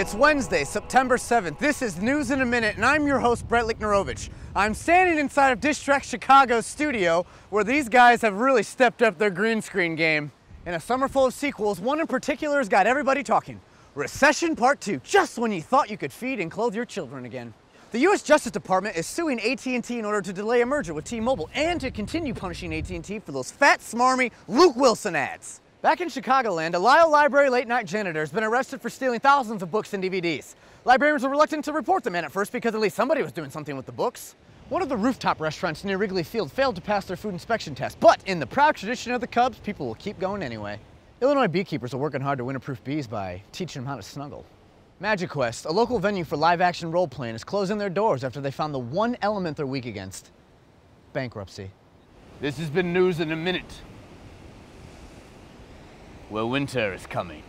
It's Wednesday, September 7th. This is News in a Minute, and I'm your host, Brett Licknerovich. I'm standing inside of Dish Track Chicago's studio, where these guys have really stepped up their green screen game. In a summer full of sequels, one in particular has got everybody talking. Recession Part 2, just when you thought you could feed and clothe your children again. The U.S. Justice Department is suing AT&T in order to delay a merger with T-Mobile and to continue punishing AT&T for those fat, smarmy Luke Wilson ads. Back in Chicagoland, a Lyle Library late-night janitor has been arrested for stealing thousands of books and DVDs. Librarians were reluctant to report the man at first because at least somebody was doing something with the books. One of the rooftop restaurants near Wrigley Field failed to pass their food inspection test, but in the proud tradition of the Cubs, people will keep going anyway. Illinois beekeepers are working hard to winter-proof bees by teaching them how to snuggle. Magic Quest, a local venue for live-action role-playing, is closing their doors after they found the one element they're weak against: bankruptcy. This has been News in a Minute. Well, winter is coming.